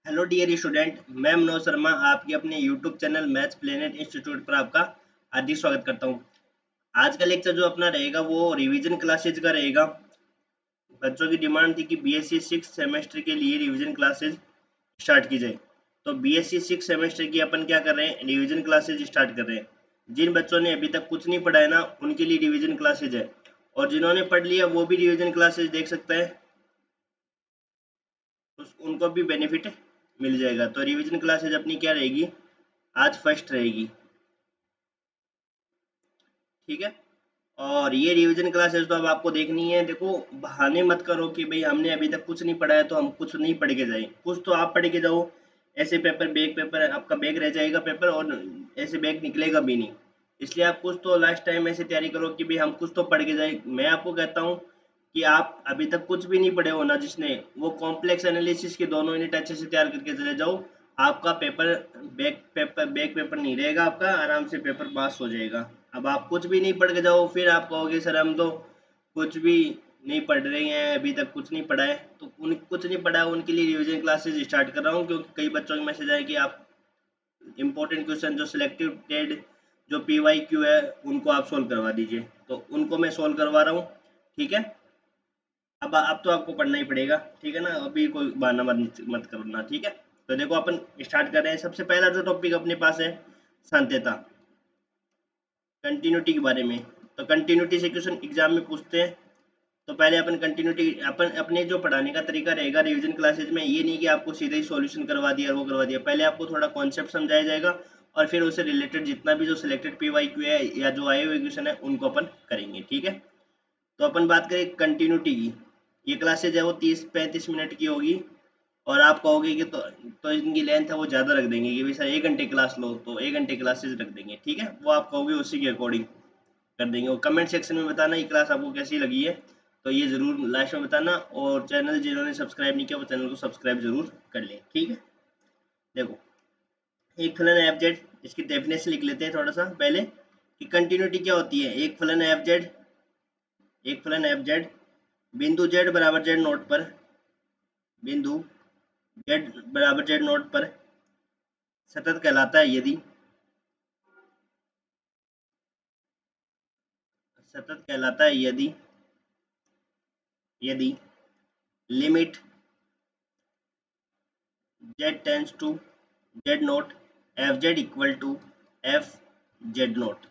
Hello dear student, मैं मनोज शर्मा आपके अपने YouTube channel maths planet institute पर आपका हार्दिक स्वागत करता हूं। आज का लेक्चर जो अपना रहेगा वो रिवीजन क्लासेज का रहेगा। बच्चों की डिमांड थी कि बीएससी 6 सेमेस्टर के लिए रिवीजन क्लासेज स्टार्ट की जाए। तो बीएससी 6 सेमेस्टर की अपन क्या कर रहे हैं, रिवीजन क्लासेज स्टार्ट कर रहे हैं। जिन बच्चों ने अभी तक कुछ नहीं पढ़ा है ना, उनके लिए रिवीजन क्लासेज है, और जिन्होंने पढ़ लिया वो भी रिवीजन क्लासेज देख सकते हैं, उनको भी बेनिफिट मिल जाएगा। तो रिवीजन क्लासेज अपनी क्या रहेगी, आज फर्स्ट रहेगी। ठीक है। और ये रिवीजन क्लासेस तो अब आपको देखनी है। देखो, बहाने मत करो कि भाई हमने अभी तक कुछ नहीं पढ़ा है तो हम कुछ नहीं पढ़ के जाए। कुछ तो आप पढ़ के जाओ। ऐसे पेपर बैग पेपर आपका बैग रह जाएगा पेपर, और ऐसे बैग निकलेगा भी नहीं। इसलिए आप कुछ तो लास्ट टाइम ऐसे तैयारी करो कि भाई हम कुछ तो पढ़ के जाए। मैं आपको कहता हूँ कि आप अभी तक कुछ भी नहीं पढ़े हो ना, जिसने वो कॉम्प्लेक्स एनालिसिस के दोनों यूनिट अच्छे से तैयार करके चले जाओ। आपका पेपर बैक पेपर नहीं रहेगा, आपका आराम से पेपर पास हो जाएगा। अब आप कुछ भी नहीं पढ़ के जाओ, फिर आप कहोगे सर हम तो कुछ भी नहीं पढ़ रहे हैं, अभी तक कुछ नहीं पढ़ा है। तो उन कुछ नहीं पढ़ा है उनके लिए रिवीजन क्लासेस स्टार्ट कर रहा हूँ, क्योंकि कई बच्चों के मैसेज आए कि आप इंपॉर्टेंट क्वेश्चन जो सिलेक्टेड जो पी क्यू है उनको आप सोल्व करवा दीजिए। तो उनको मैं सोल्व करवा रहा हूँ। ठीक है। अब तो आपको पढ़ना ही पड़ेगा। ठीक है ना, अभी कोई बहाना मत मत करना। ठीक है। तो देखो अपन स्टार्ट कर रहे हैं। सबसे पहला जो टॉपिक अपने पास है, सांत्यता, कंटिन्यूटी के बारे में। तो कंटिन्यूटी से क्वेश्चन एग्जाम में पूछते हैं। तो पहले अपन कंटिन्यूटी, अपन अपने जो पढ़ाने का तरीका रहेगा रिवीजन क्लासेज में, ये नहीं कि आपको सीधे ही सॉल्यूशन करवा दिया और वो करवा दिया। पहले आपको थोड़ा कॉन्सेप्ट समझाया जाएगा, और फिर उससे रिलेटेड जितना भी जो सिलेक्टेड पी वाई क्यू है या जो आए हुए क्वेश्चन है उनको अपन करेंगे। ठीक है। तो अपन बात करें कंटिन्यूटी की। ये क्लासेज है वो 30-35 मिनट की होगी। और आप कहोगे कि तो इनकी लेंथ है वो ज़्यादा रख देंगे कि भाई सर 1 घंटे क्लास लो, तो 1 घंटे क्लासेज रख देंगे। ठीक है, वो आप कहोगे उसी के अकॉर्डिंग कर देंगे। और कमेंट सेक्शन में बताना ये क्लास आपको कैसी लगी है, तो ये ज़रूर लास्ट में बताना। और चैनल जिन्होंने सब्सक्राइब नहीं किया वो चैनल को सब्सक्राइब जरूर कर लें। ठीक है। देखो, एक फलन एफ जेड, इसकी डेफिनेशन लिख लेते हैं थोड़ा सा पहले कि कंटिन्यूटी क्या होती है। एक फलन एफ जेड बिंदु जेड बराबर जेड नोट पर, बिंदु जेड बराबर जेड नोट पर सतत कहलाता है यदि, सतत कहलाता है यदि, यदि limit Z tends to Z naught f Z equal to f z naught.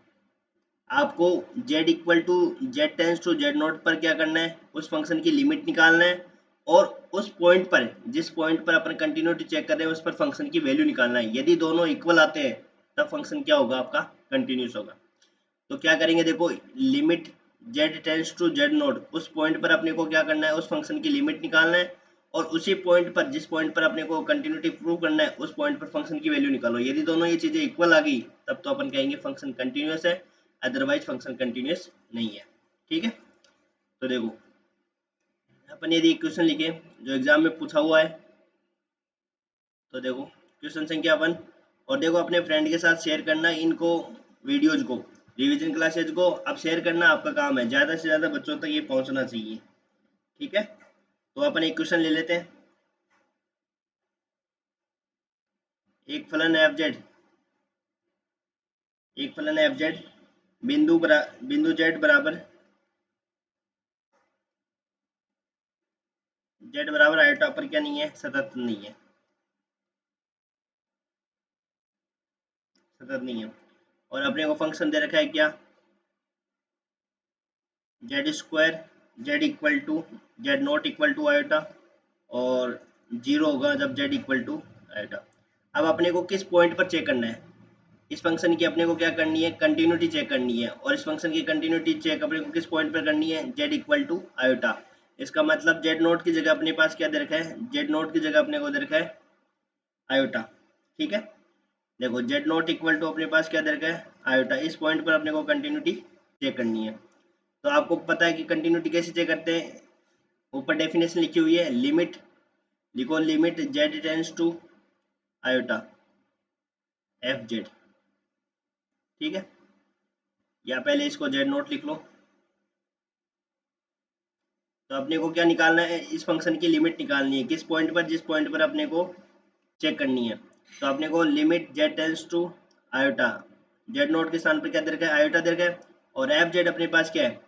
आपको z equal to z tends to Z naught पर क्या करना है, उस फंक्शन की लिमिट निकालना है। और उस पॉइंट पर, जिस पॉइंट पर अपन कंटिन्यूटी चेक कर रहे हैं उस पर फंक्शन की वैल्यू निकालना है। यदि दोनों इक्वल आते हैं तब फंक्शन क्या होगा, आपका कंटिन्यूस होगा। तो क्या करेंगे, देखो, limit Z tends to Z not, उस पॉइंट पर अपने को क्या करना है, उस फंक्शन की लिमिट निकालना है। और उसी पॉइंट पर, जिस पॉइंट पर अपने को कंटिन्यूटी प्रूव करना है, उस पॉइंट पर फंक्शन की वैल्यू निकालो। यदि दोनों ये चीजें इक्वल आ गई तब तो अपन कहेंगे फंक्शन कंटिन्यूस है, अदरवाइज फंक्शन कंटिन्यूस नहीं है। ठीक है। तो देखो, अपन यदि क्वेश्चन लिखे जो एग्जाम में पूछा हुआ है, तो देखो क्वेश्चन संख्या 1। और देखो, अपने फ्रेंड के साथ शेयर करना इनको, वीडियोज को, रिवीजन क्लासेज को अब शेयर करना आपका काम है। ज़्यादा से ज़्यादा बच्चों तक ये पहुंचना चाहिए। ठीक है। तो अपन एक क्वेश्चन ले लेते हैं। एक फलन एफ जेड, एक फलन एफ जेड बिंदु जेड बराबर, जेड बराबर आयोटा पर क्या नहीं है, सतत नहीं है, सतत नहीं है। और अपने को फंक्शन दे रखा है क्या, Z square, Z equal to Z naught equal to iota, और जीरो होगा जब जेड इक्वल टू आयोटा। अब अपने को किस पॉइंट पर चेक करना है, इस फंक्शन की अपने को क्या करनी है, कंटिन्यूटी चेक करनी है। और इस फंक्शन की कंटिन्यूटी चेक अपने को किस पॉइंट पर करनी है, जेड इक्वल टू आयोटा। इसका मतलब जेड नोट की जगह अपने पास क्या दे रखा है, जेड नोट की जगह अपने को दे रखा है आयोटा। ठीक है। देखो, जेड नोट इक्वल टू अपने पास क्या दे रखा है, आयोटा। इस पॉइंट पर अपने को कंटिन्यूटी चेक करनी है। तो आपको पता है कि कंटिन्यूटी कैसे चेक करते हैं, ऊपर डेफिनेशन लिखी हुई है, लिमिट, लिखो limit Z tends to iota F Z. ठीक है। या पहले इसको जेड नोट लिख लो। तो अपने को क्या निकालना है, इस फंक्शन की लिमिट निकालनी है किस पॉइंट पर, जिस पॉइंट पर अपने को चेक करनी है। तो अपने को limit Z tends to iota, Z naught के स्थान पर क्या दे रखा है, आयोटा दे रखा है। और एफ जेड अपने पास क्या है,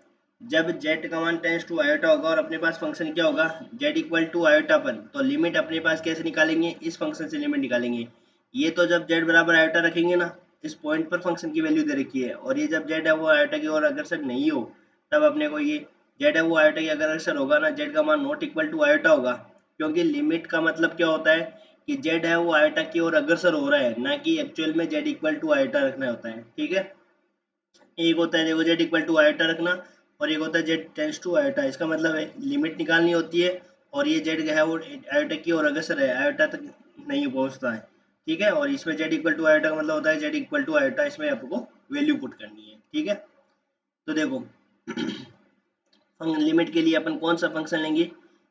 जब जेड का मान टेंस टू आयोटा होगा और अपने पास फंक्शन क्या होगा, जेड इक्वल टू आयोटा पर, तो लिमिट अपने पास कैसे निकालेंगे, इस फंक्शन से लिमिट निकालेंगे। ये तो जब जेड बराबर आयोटा रखेंगे ना, इस पॉइंट पर फंक्शन की वैल्यू दे रखी है, और ये जब जेड है वो आयोटा की ओर अग्रसर नहीं हो, तब अपने को ये जेड है वो आयोटा की अग्रसर होगा ना, जेड का मान नॉट इक्वल टू आयोटा होगा। क्योंकि लिमिट का मतलब क्या होता है कि जेड है वो आयोटा की ओर अग्रसर हो रहा है, ना कि एक्चुअल में जेड इक्वल टू आयोटा रखना होता है। ठीक है, एक होता है देखो जेड इक्वल टू आयोटा रखना, और एक होता है जेड टेंस टू आयोटा। इसका मतलब है लिमिट निकालनी होती है, और ये जेड है वो आयोटा की ओर अग्रसर है, आयोटा तक नहीं पहुंचता है। ठीक है, और इसमें जेड इक्वल टू आयोटा का मतलब होता है जेड इक्वल टू आयोटा, इसमें आपको वैल्यू पुट करनी है। ठीक है, तो देखो लिमिट के लिए अपन कौन सा फंक्शन लेंगे,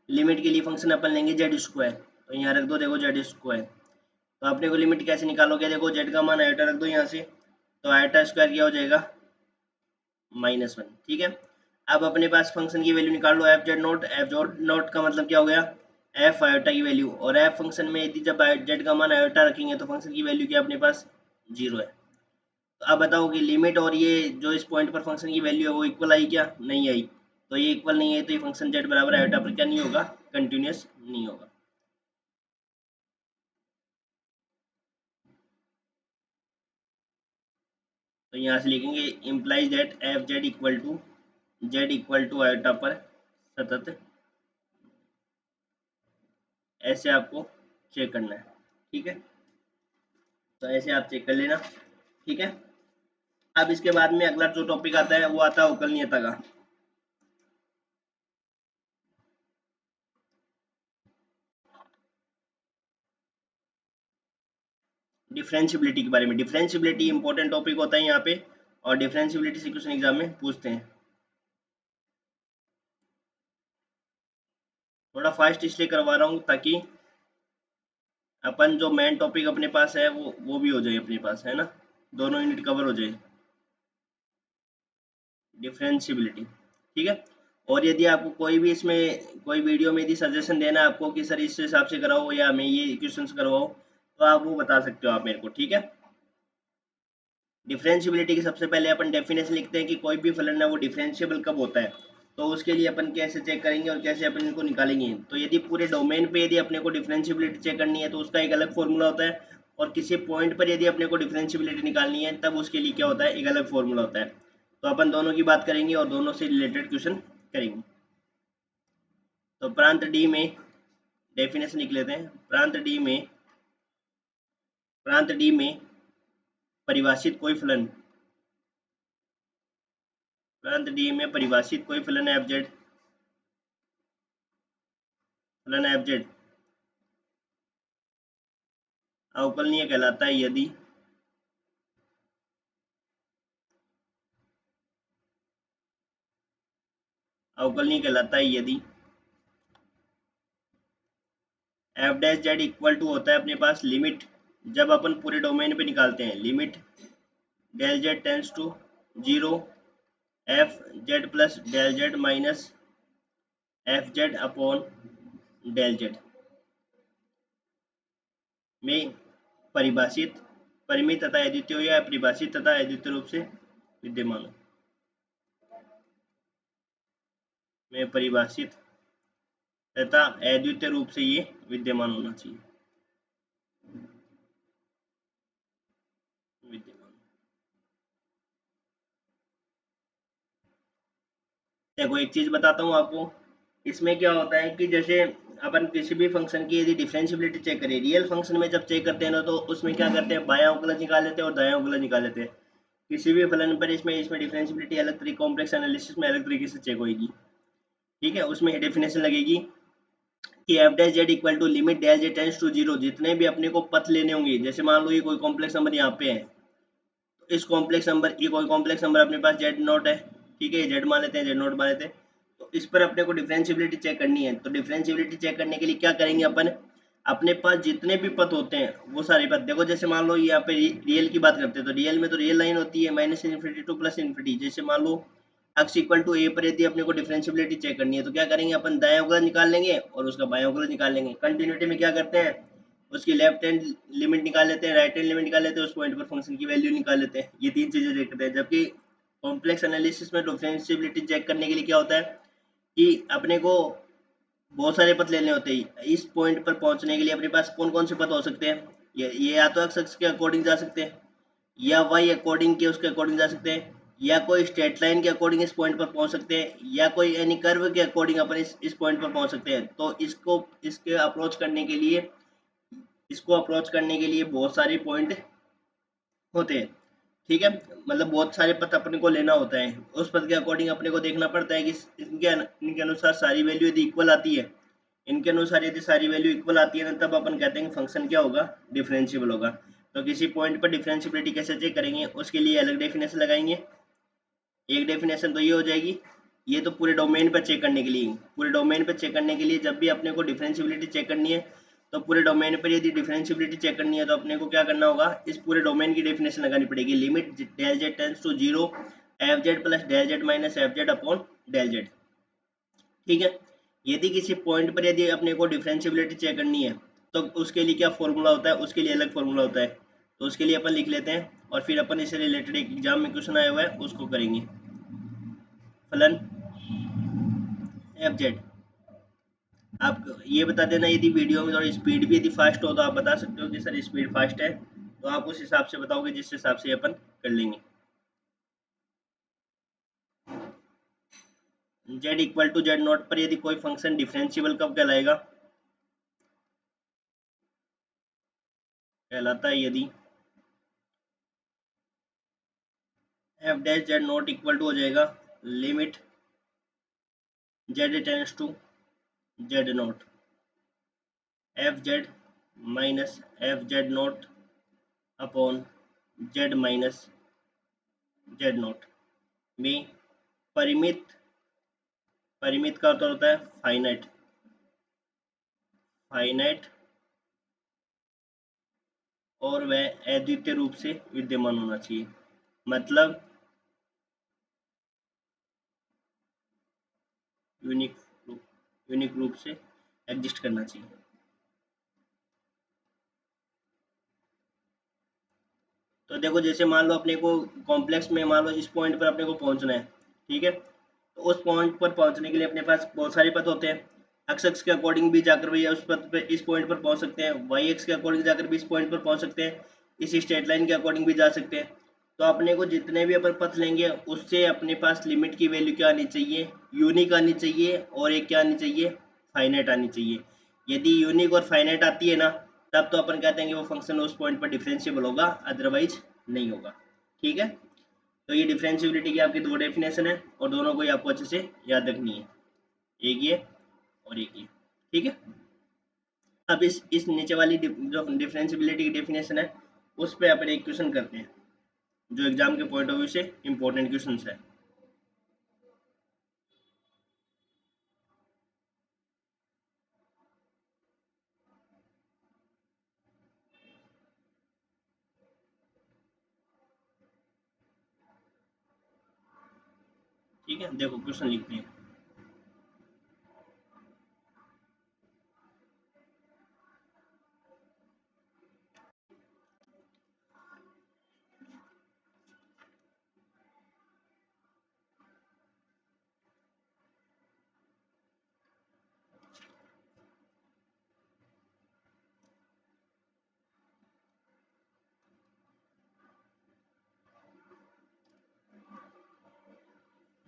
लिमिट के लिए फंक्शन अपन लेंगे जेड स्क्वायर। तो यहाँ रख दो देखो जेड स्क्वायर। तो अपने को लिमिट कैसे निकालोगे, देखो जेड का मान आयोटा रख दो यहाँ से, तो आयोटा स्क्वायर क्या हो जाएगा, -1। ठीक है, अब अपने पास फंक्शन की वैल्यू निकाल लो, f z naught, f z naught का मतलब क्या हो गया, एफ आयोटा की वैल्यू। और एफ फंक्शन में यदि जब जेड का मान आयोटा रखेंगे तो फंक्शन की वैल्यू क्या अपने पास 0 है। तो अब बताओ कि लिमिट और ये जो इस पॉइंट पर फंक्शन की वैल्यू है वो इक्वल आई क्या, नहीं आई। तो ये इक्वल नहीं है, तो ये फंक्शन जेड बराबर आयोटा पर क्या नहीं होगा, कंटिन्यूस नहीं होगा। तो यहाँ से लिखेंगे implies that F Z equal to iota पर सतत, ऐसे आपको चेक करना है। ठीक है, तो ऐसे आप चेक कर लेना। ठीक है, अब इसके बाद में अगला जो टॉपिक आता है वो आता है अवकलनीयता का। डिफरेंशियबिलिटी के बारे में, डिफरेंशियबिलिटी इंपॉर्टेंट टॉपिक होता है यहाँ पे, और डिफरेंशियबिलिटी से क्वेश्चन एग्जाम में पूछते हैं। थोड़ा फास्ट इसलिए करवा रहा हूँ ताकि अपन जो मेन टॉपिक अपने पास है वो भी हो जाए अपने पास, है ना, दोनों यूनिट कवर हो जाए, डिफरेंशियबिलिटी। ठीक है, और यदि आपको कोई भी इसमें कोई वीडियो में यदि सजेशन देना है आपको कि सर इस हिसाब से कराओ या मैं ये क्वेश्चंस करवाओ, तो आप वो बता सकते हो आप मेरे को। ठीक है, डिफरेंशियबिलिटी की सबसे पहले अपन डेफिनेशन लिखते हैं कि कोई भी फलन है वो डिफरेंशिएबल कब होता है। तो उसके लिए अपन कैसे चेक करेंगे और कैसे अपन इनको निकालेंगे, तो यदि पूरे डोमेन पे यदि अपने को डिफरेंशियबिलिटी चेक करनी है तो उसका एक अलग फॉर्मूला होता है, और किसी पॉइंट पर यदि अपने को डिफरेंशियबिलिटी निकालनी है तब उसके लिए क्या होता है, एक अलग फॉर्मूला होता है। तो अपन दोनों की बात करेंगे और दोनों से रिलेटेड क्वेश्चन करेंगे। तो प्रांत डी में डेफिनेशन लिख लेते हैं। प्रांत डी में परिभाषित कोई फलन, प्रांत डी में परिभाषित कोई फलन एफ जेड, फलन एफ जेड अवकलनीय कहलाता है यदि अवकलनीय कहलाता है यदि F dash Z equal to होता है अपने पास लिमिट, जब अपन पूरे डोमेन पे निकालते हैं, limit del Z tends to 0, F Z plus del Z minus F Z upon del Z में परिभाषित, परिमित तथा अद्वितीय हो या परिभाषित तथा अद्वितीय रूप से विद्यमान हो, में परिभाषित तथा अद्वितीय रूप से ये विद्यमान होना चाहिए, विद्यमान। देखो एक चीज बताता हूँ आपको, इसमें क्या होता है कि जैसे अपन किसी भी फंक्शन की यदि डिफरेंशियबिलिटी चेक करें, रियल फंक्शन में जब चेक करते हैं ना, तो उसमें क्या करते हैं, बायां अवकलज निकाल लेते हैं और दायां अवकलज निकाल लेते हैं। किसी भी फलन पर इसमें इसमें डिफरेंशियबिलिटी अलग तरीके, कॉम्प्लेक्स एनालिसिस में अलग तरीके से चेक होगी। ठीक है, उसमें डेफिनेशन लगेगी कि F dash Z equal to limit del Z tends to 0, जितने भी अपने को पथ लेने होंगे, जैसे मान लो ये कोई कॉम्प्लेक्स नंबर यहाँ पे है, तो इस कॉम्प्लेक्स नंबर, ये कोई कॉम्प्लेक्स नंबर अपने पास जेड नोट है, ठीक है, जेड मान लेते हैं, जेड नोट मान लेते हैं। तो इस पर अपने को डिफरेंशियबिलिटी चेक करनी है। तो डिफरेंशियबिलिटी चेक करने के लिए क्या करेंगे अपन, अपने पास जितने भी पथ होते हैं वो सारे पथ देखो, जैसे मान लो यहाँ पे रियल की बात करते हैं, तो रियल में तो रियल लाइन होती है minus infinity two plus infinity. जैसे मान लो x इक्वल टू ए पर यदि अपने को डिफरेंशियबिलिटी चेक करनी है तो क्या करेंगे, अपन दायां अवकलज निकाल लेंगे और उसका बायां अवकलज निकाल लेंगे। कंटिन्यूटी में क्या करते हैं, उसकी लेफ्ट हैंड लिमिट निकाल लेते हैं, राइट हैंड लिमिट निकाल लेते हैं, उस पॉइंट पर फंक्शन की वैल्यू निकाल लेते हैं। ये तीन चीज़ें देखते हैं। जबकि कॉम्प्लेक्स एनालिसिस में डिफरेंशिएबिलिटी चेक करने के लिए क्या होता है कि अपने को बहुत सारे पथ लेने होते हैं। इस पॉइंट पर पहुंचने के लिए अपने पास कौन कौन से पथ हो सकते हैं? ये या तो एक्स के अकॉर्डिंग जा सकते हैं, या वाई अकॉर्डिंग के उसके अकॉर्डिंग जा सकते हैं, या कोई स्ट्रेट लाइन के अकॉर्डिंग इस पॉइंट पर पहुंच सकते हैं, या कोई एनी कर्व के अकॉर्डिंग अपन इस पॉइंट पर पहुंच सकते हैं। तो इसके अप्रोच करने के लिए बहुत सारे पॉइंट होते हैं। ठीक है, मतलब बहुत सारे पथ अपने को लेना होता है। उस पथ के अकॉर्डिंग अपने को देखना पड़ता है कि इनके अनुसार सारी वैल्यू यदि इक्वल आती है, इनके अनुसार यदि सारी वैल्यू इक्वल आती है ना, तब अपन कहते हैं कि फंक्शन क्या होगा, डिफरेंशिएबल होगा। तो किसी पॉइंट पर डिफरेंशिएबिलिटी कैसे चेक करेंगे, उसके लिए अलग डेफिनेशन लगाएंगे। एक डेफिनेशन तो ये हो जाएगी, ये तो पूरे डोमेन पर चेक करने के लिए, जब भी अपने को डिफरेंशिएबिलिटी चेक करनी है, तो पूरे डोमेन पर यदि डिफरेंशिएबिलिटी चेक करनी है तो अपने को क्या करना होगा, इस पूरे डोमेन की डेफिनेशन लगानी पड़ेगी। Limit del Z tends to zero F Z plus del Z minus F Z upon del Z. ठीक है, यदि किसी पॉइंट पर यदि अपने को डिफरेंशिएबिलिटी चेक करनी है, तो उसके लिए क्या फॉर्मूला होता है, उसके लिए अलग फॉर्मूला होता है। तो उसके लिए अपन लिख लेते हैं, और फिर अपन इससे रिलेटेड एक एग्जाम में क्वेश्चन आया हुआ है उसको करेंगे। फलन एफ जेड। आप ये बता देना यदि वीडियो में थोड़ी स्पीड भी यदि फास्ट हो तो आप बता सकते हो कि सर स्पीड फास्ट है, तो आप उस हिसाब से बताओगे, जिस हिसाब से अपन कर लेंगे। Z equal to Z naught पर यदि कोई फंक्शन डिफरेंशिएबल कब कहलाएगा? कहलाता है यदि F dash Z naught equal to हो जाएगा limit Z tends to Z naught F Z minus F Z naught upon Z minus Z naught में परिमित, का अर्थ होता है फाइनाइट, फाइनाइट और वह अद्वितीय रूप से विद्यमान होना चाहिए। मतलब यूनिक रूप, से एग्जिस्ट करना चाहिए। तो देखो, जैसे मान लो अपने को कॉम्प्लेक्स में मान लो इस पॉइंट पर अपने को पहुंचना है। ठीक है, तो उस पॉइंट पर पहुंचने के लिए अपने पास बहुत सारे पथ होते हैं। एक्स एक्स के अकॉर्डिंग भी जाकर भी उस पथ पे इस पॉइंट पर पहुंच सकते हैं, वाई एक्स के अकॉर्डिंग जाकर भी इस पॉइंट पर पहुंच सकते हैं, इस स्ट्रेट लाइन के अकॉर्डिंग भी जा सकते हैं। तो अपने को जितने भी अपन पथ लेंगे उससे अपने पास लिमिट की वैल्यू क्या आनी चाहिए, यूनिक आनी चाहिए, और एक क्या आनी चाहिए, फाइनाइट आनी चाहिए। यदि यूनिक और फाइनाइट आती है ना, तब तो अपन कहते हैं कि वो फंक्शन उस पॉइंट पर डिफरेंशिएबल होगा, अदरवाइज नहीं होगा। ठीक है, तो ये डिफरेंशिएबिलिटी की आपकी दो डेफिनेशन है, और दोनों को ही आपको अच्छे से याद रखनी है, एक ये और एक ये। ठीक है, अब इस नीचे वाली जो डिफरेंशिएबिलिटी की डेफिनेशन है, उस पर अपन एक क्वेश्चन करते हैं जो एग्जाम के पॉइंट ऑफ व्यू से इंपॉर्टेंट क्वेश्चन है। ठीक है, देखो क्वेश्चन लिखते हैं।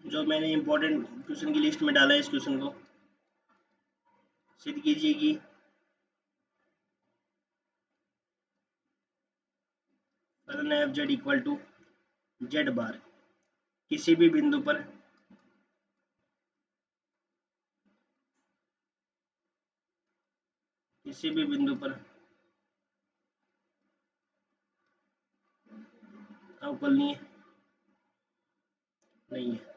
जो मैंने इंपॉर्टेंट क्वेश्चन की लिस्ट में डाला है, इस क्वेश्चन को सिद्ध कीजिए कि फलन F Z equal to z bar किसी भी बिंदु पर अवकलनीय नहीं है।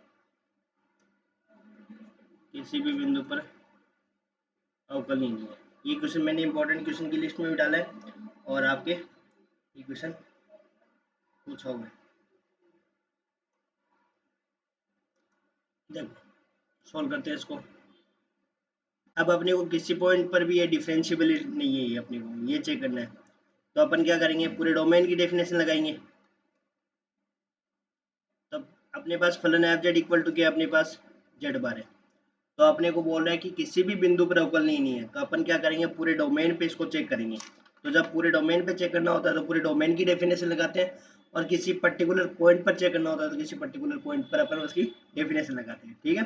किसी भी बिंदु पर अवकलनीय नहीं है। ये क्वेश्चन मैंने इंपॉर्टेंट क्वेश्चन की लिस्ट में भी डाला है, और आपके ये क्वेश्चन पूछा हुआ है। देखो, सॉल्व करते हैं इसको। अब अपने को किसी पॉइंट पर भी ये डिफरेंशिएबल नहीं है, ये अपने को ये चेक करना है। तो अपन क्या करेंगे, पूरे डोमेन की डेफिनेशन लगाएंगे। तब अपने पास फलन एफ जेड इक्वल टू क्या, अपने पास जेड बार है। तो अपने को बोल रहा है कि किसी भी बिंदु पर अवकल नहीं है, तो अपन क्या करेंगे, पूरे डोमेन पे इसको चेक करेंगे। तो जब पूरे डोमेन पे चेक करना होता है तो पूरे डोमेन की डेफिनेशन लगाते हैं, और किसी पर्टिकुलर पॉइंट पर चेक करना होता है तो किसी पर्टिकुलर पॉइंट पर अपन उसकी डेफिनेशन लगाते हैं। ठीक है,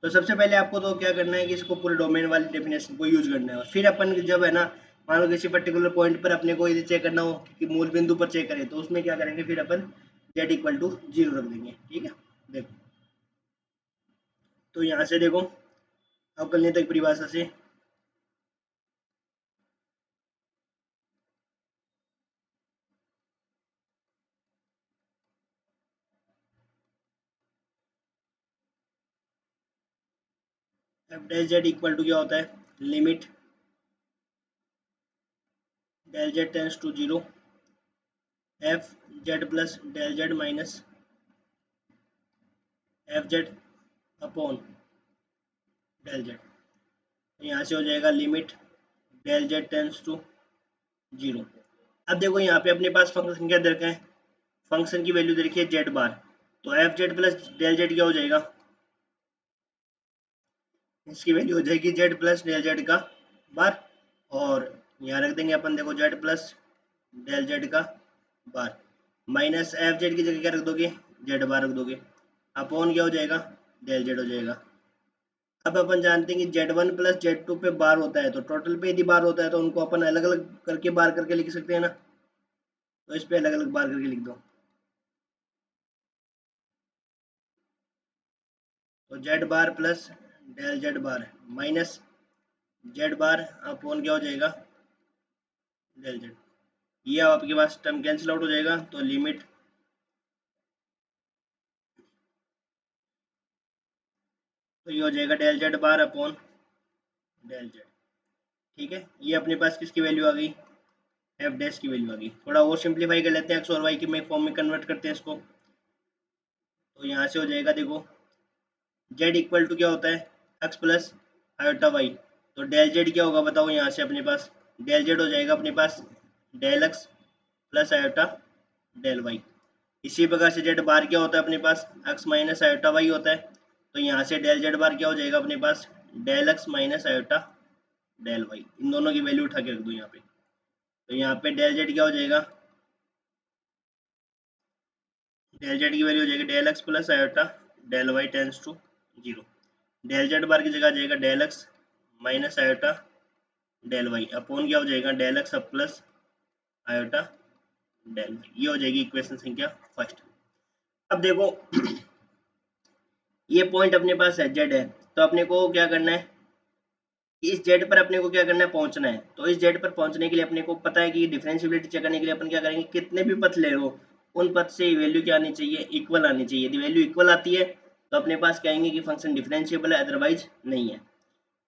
तो सबसे पहले आपको तो क्या करना है कि इसको पूरे डोमेन वाली डेफिनेशन को यूज करना है, और फिर अपन जब है ना, मान लो किसी पर्टिकुलर पॉइंट पर अपने को यदि चेक करना हो कि मूल बिंदु पर चेक करें, तो उसमें क्या करेंगे, फिर अपन जेड इक्वल टू 0 रख देंगे। ठीक है, देखो तो यहाँ से देखो अवकलनीय तक परिभाषा से F dash Z equal to क्या होता है, limit del Z tends to 0 F Z plus del Z minus F Z upon del Z. यहाँ से हो जाएगा limit del Z tends to 0। अब देखो यहाँ पे अपने पास फंक्शन क्या दे रखा है, फंक्शन की वैल्यू दे रखी है जेड बार। तो F Z plus del Z क्या हो जाएगा, इसकी वैल्यू हो जाएगी जेड प्लस डेल जेड का बार। और यहाँ रख देंगे अपन, देखो जेड प्लस डेल जेड का बार माइनस एफ जेड की जगह क्या रख दोगे, जेड बार रख दोगे, अपॉन क्या हो जाएगा, डेल जेड हो जाएगा। अब अपन जानते हैं कि Z one plus Z two पे बार होता है, तो टोटल पे यदि बार होता है तो उनको अपन अलग अलग करके बार करके लिख सकते हैं ना। तो इस पे अलग अलग बार करके लिख दो। तो जेड बार प्लस डेल जेड बार माइनस जेड बार अपॉन क्या हो जाएगा, डेल जेड। ये आपके पास टर्म कैंसिल आउट हो जाएगा, तो लिमिट, तो ये हो जाएगा del Z bar upon del Z. ठीक है, ये अपने पास किसकी वैल्यू आ गई, एफ डैश की वैल्यू आ गई। थोड़ा और सिंप्लीफाई कर लेते हैं, एक्स और वाई के में फॉर्म में कन्वर्ट करते हैं इसको। तो यहाँ से हो जाएगा देखो जेड इक्वल टू क्या होता है, एक्स प्लस आयोटा वाई। तो डेल जेड क्या होगा बताओ, यहाँ से अपने पास डेल जेड हो जाएगा अपने पास del x plus iota del y. इसी प्रकार से जेड बार क्या होता है अपने पास, एक्स माइनस आयोटा वाई होता है। तो यहाँ से डेल जेड बार क्या हो जाएगा अपने पास, del x minus iota del y. इन दोनों की वैल्यू उठा के रख दो यहाँ पे। तो यहाँ पे डेल जेड क्या हो जाएगा, डेल जेड की वैल्यू हो जाएगी del x plus iota del y tends to 0। Del Z bar की जगह आ जाएगा del x minus iota del y upon क्या हो जाएगा, डेल एक्स अब प्लस आयोटा डेल वाई। ये हो जाएगी इक्वेशन संख्या फर्स्ट। अब देखो ये पॉइंट अपने पास है जेड है, तो अपने को क्या करना है, इस जेड पर अपने को क्या करना है, पहुंचना है। तो इस जेड पर पहुंचने के लिए अपने को पता है कि डिफरेंशिएबिलिटी चेक करने के लिए अपन क्या करेंगे, कितने भी पथ ले लो उन पथ से वैल्यू क्या आनी चाहिए, इक्वल आनी चाहिए। यदि वैल्यू इक्वल आती है तो अपने पास कहेंगे कि फंक्शन डिफरेंशिएबल है, अदरवाइज नहीं है।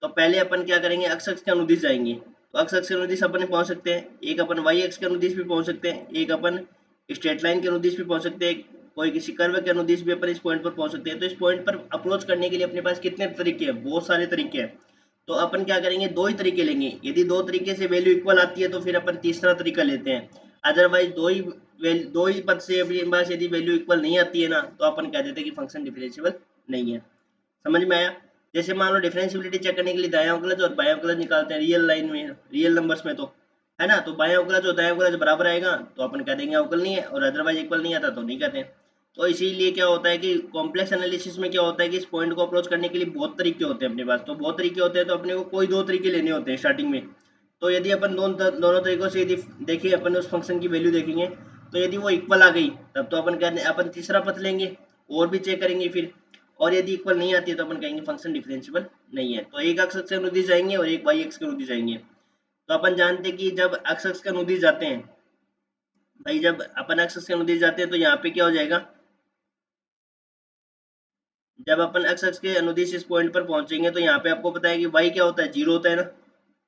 तो पहले अपन क्या करेंगे, अक्ष अक्ष के अनुदिश जाएंगे। तो अक्ष अक्ष के अनुदिश अपन पहुंच सकते हैं, एक अपन वाई अक्ष के अनुदिश भी पहुंच सकते हैं, एक अपन स्ट्रेट लाइन के अनुदिश भी पहुंच सकते हैं, कोई किसी कर्व के अनुदिश भी अपन इस पॉइंट पर पहुंच सकते हैं। तो इस पॉइंट पर अप्रोच करने के लिए अपने पास कितने तरीके हैं, बहुत सारे तरीके हैं। तो अपन क्या करेंगे, दो ही तरीके लेंगे। यदि दो तरीके से वैल्यू इक्वल आती है तो फिर अपन तीसरा तरीका लेते हैं। अदरवाइज दो ही पद से अपने पास यदि वैल्यू इक्वल नहीं आती है ना, तो अपन कह देते हैं कि फंक्शन डिफरेंशिएबल नहीं है। समझ में आया। जैसे मान लो डिफरेंशिएबिलिटी चेक करने के लिए दायां अवकलज और बायां अवकलज निकालते हैं रियल लाइन में, रियल नंबर्स में, तो है ना। तो बायां अवकलज और दायां अवकलज बराबर आएगा तो अपन कह देंगे अवकल नहीं है, और अदरवाइज इक्वल नहीं आता तो नहीं कहते हैं। तो इसीलिए क्या होता है कि कॉम्प्लेक्स एनालिसिस में क्या होता है कि इस पॉइंट को अप्रोच करने के लिए बहुत तरीके होते हैं अपने पास। तो बहुत तरीके होते हैं तो अपने को कोई दो तरीके लेने होते हैं स्टार्टिंग में। तो यदि अपन दोनों तरीकों से यदि देखिए अपन उस फंक्शन की वैल्यू देखेंगे, तो यदि वो इक्वल आ गई तब तो अपन कहते हैं अपन तीसरा पथ लेंगे और भी चेक करेंगे फिर। और यदि इक्वल नहीं आती है तो अपन कहेंगे फंक्शन डिफरेंशिएबल नहीं है। तो एक अक्ष से अनुदिश जाएंगे और एक वाई अक्ष के अनुदिश जाएंगे। तो अपन जानते हैं कि जब अक्ष के अनुदिश जाते हैं, भाई जब अपन अक्ष के अनुदिश जाते हैं तो यहाँ पे क्या हो जाएगा, जब अपन अक्ष के अनुदिश इस पॉइंट पर पहुंचेंगे तो यहाँ पे आपको पता है कि वाई क्या होता है, जीरो होता है ना।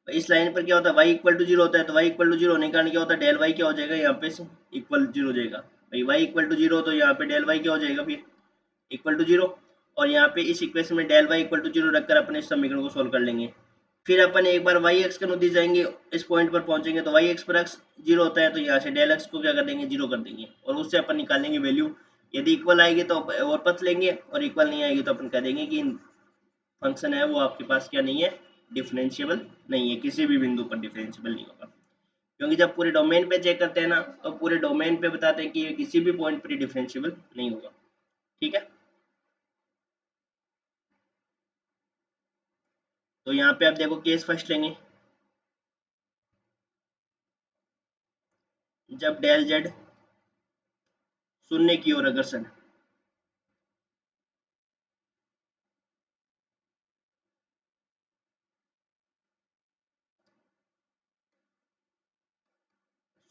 इस लाइन पर क्या होता है, वाई इक्वल टू जीरो होता है। तो वाई इक्वल टू जीरो होने के कारण क्या होता है, डेल वाई क्या हो जाएगा, यहाँ पे इक्वल जीरो हो जाएगा। भाई वाई इक्वल टू जीरो तो यहाँ पे डेल वाई क्या हो जाएगा, फिर इक्वल टू जीरो। और यहाँ पे इस इक्वेशन में del Y equal to zero रखकर अपने इस समीकरण को सोल्व कर लेंगे। फिर अपन एक बार वाई एक्स के नोटिस जाएंगे, इस पॉइंट पर पहुंचेंगे तो वाई एक्स पर एक्स जीरो होता है, तो यहाँ से डेल एक्स को क्या कर देंगे, जीरो कर देंगे, और उससे अपन निकालेंगे वैल्यू। यदि इक्वल आएगी तो और पथ लेंगे, और इक्वल नहीं आएगी तो अपन कह देंगे कि फंक्शन है वो आपके पास क्या नहीं है, डिफरेंशिएबल नहीं है, किसी भी बिंदु पर डिफरेंशिएबल नहीं होगा। क्योंकि जब पूरे डोमेन पे चेक करते हैं ना, तो पूरे डोमेन पे बताते हैं कि ये किसी भी पॉइंट पर डिफरेंशिएबल नहीं होगा। ठीक है, तो यहाँ पे आप देखो केस फर्स्ट लेंगे, जब डेल जेड शून्य की ओर अग्रसर,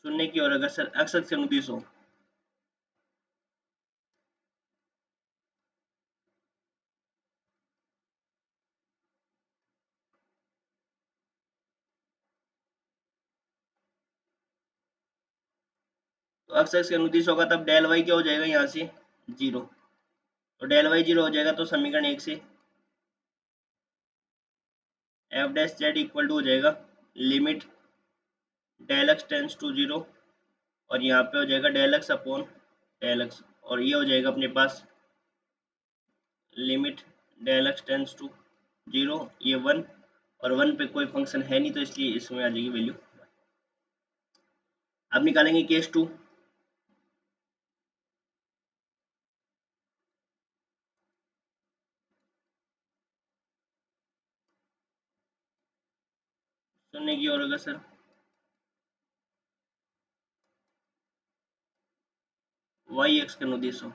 शून्य की ओर अग्रसर एक्स अक्ष के अनुदिश हो, तो एक्स अक्ष के अनुदिश होगा, तब डेल वाई क्या हो जाएगा, यहाँ से जीरो। तो डेल वाई जीरो हो जाएगा, तो समीकरण एक से F dash Z equal to हो जाएगा limit del x tends to zero, और यहाँ पे हो जाएगा del x upon del x, और ये हो जाएगा अपने पास limit del x tends to zero, ये वन, और वन पे कोई फंक्शन है नहीं तो इसलिए इसमें आ जाएगी वैल्यू। अब निकालेंगे केस टू, शून्य की ओर अग्रसर वाई एक्स के अनुदिश हो,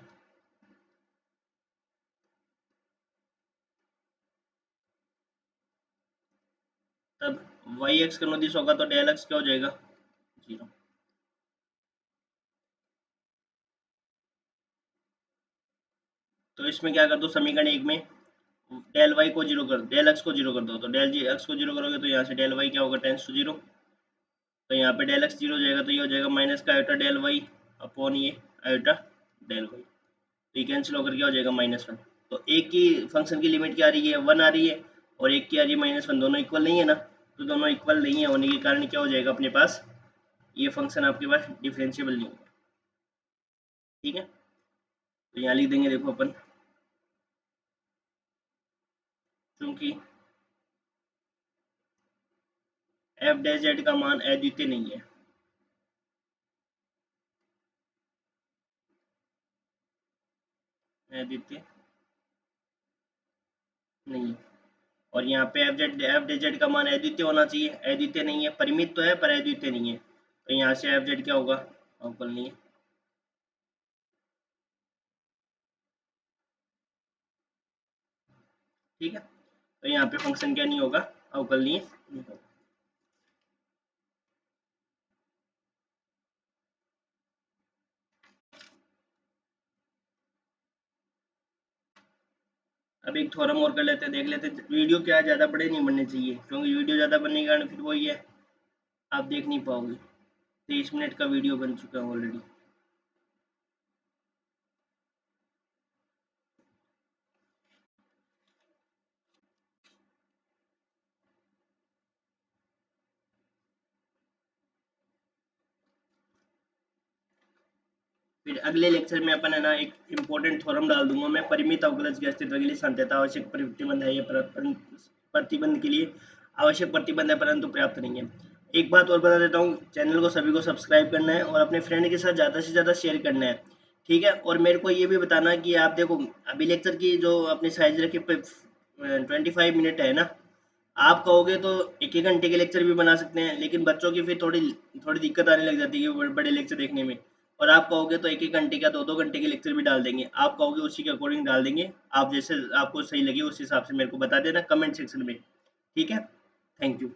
तब वाई एक्स का अनुदिश होगा तो डेल एक्स क्या हो जाएगा, जीरो। तो इसमें क्या कर दो, समीकरण एक में डेल वाई को जीरो कर, डेल एक्स को जीरो कर दो, तो डेल जी एक्स को जीरो करोगे तो यहाँ से डेल वाई क्या होगा, टेंस टू जीरो, तो यहाँ पे डेल एक्स जीरो हो जाएगा, तो ये हो जाएगा माइनस का आयोटा डेल वाई अपॉन ये आयोटा डेल वाई, तो ये कैंसिल होकर क्या हो जाएगा, माइनस वन। तो एक की फंक्शन की लिमिट क्या आ रही है, वन आ रही है, और एक की आ रही है माइनस वन, दोनों इक्वल नहीं है ना, तो दोनों इक्वल नहीं है होने के कारण क्या हो जाएगा अपने पास, ये फंक्शन आपके पास डिफरेंशिएबल नहीं होगा। ठीक है, तो यहाँ लिख देंगे देखो अपन, क्योंकि एफ डैश जेड का मान अद्वितीय नहीं है, अद्वितीय नहीं है, और यहाँ पे एफ डैश जेड का मान अद्वितीय होना चाहिए, अद्वितीय नहीं है, परिमित तो है पर अद्वितीय नहीं है, तो यहाँ से एफ जेड क्या होगा, अवकल नहीं है। ठीक है, तो यहाँ पे फंक्शन क्या नहीं होगा, अवकलनीय नहीं होगा। अब एक थ्योरम और कर लेते हैं, देख लेते हैं, वीडियो क्या ज़्यादा बड़े नहीं बनने चाहिए, क्योंकि वीडियो ज़्यादा बनने के कारण फिर वही है, आप देख नहीं पाओगे। 30 मिनट का वीडियो बन चुका है ऑलरेडी। फिर अगले लेक्चर में अपन है ना एक इम्पोर्टेंट थ्योरम डाल दूंगा मैं, परिमित अवकलज के अस्तित्व के लिए सांत्यता आवश्यक प्रतिबंध है, ये प्रतिबंध के लिए आवश्यक प्रतिबंध है परंतु पर्याप्त नहीं है। एक बात और बता देता हूँ, चैनल को सभी को सब्सक्राइब करना है और अपने फ्रेंड के साथ ज़्यादा से ज़्यादा शेयर करना है। ठीक है, और मेरे को ये भी बताना कि आप देखो अभी लेक्चर की जो अपनी साइज रखी 25 मिनट है ना, आप कहोगे तो एक एक घंटे के लेक्चर भी बना सकते हैं, लेकिन बच्चों की फिर थोड़ी थोड़ी दिक्कत आने लग जाती है बड़े लेक्चर देखने में, और आप कहोगे तो एक एक घंटे का 2-2 घंटे के लेक्चर भी डाल देंगे, आप कहोगे उसी के अकॉर्डिंग डाल देंगे, आप जैसे आपको सही लगे उस हिसाब से मेरे को बता देना कमेंट सेक्शन में। ठीक है, थैंक यू।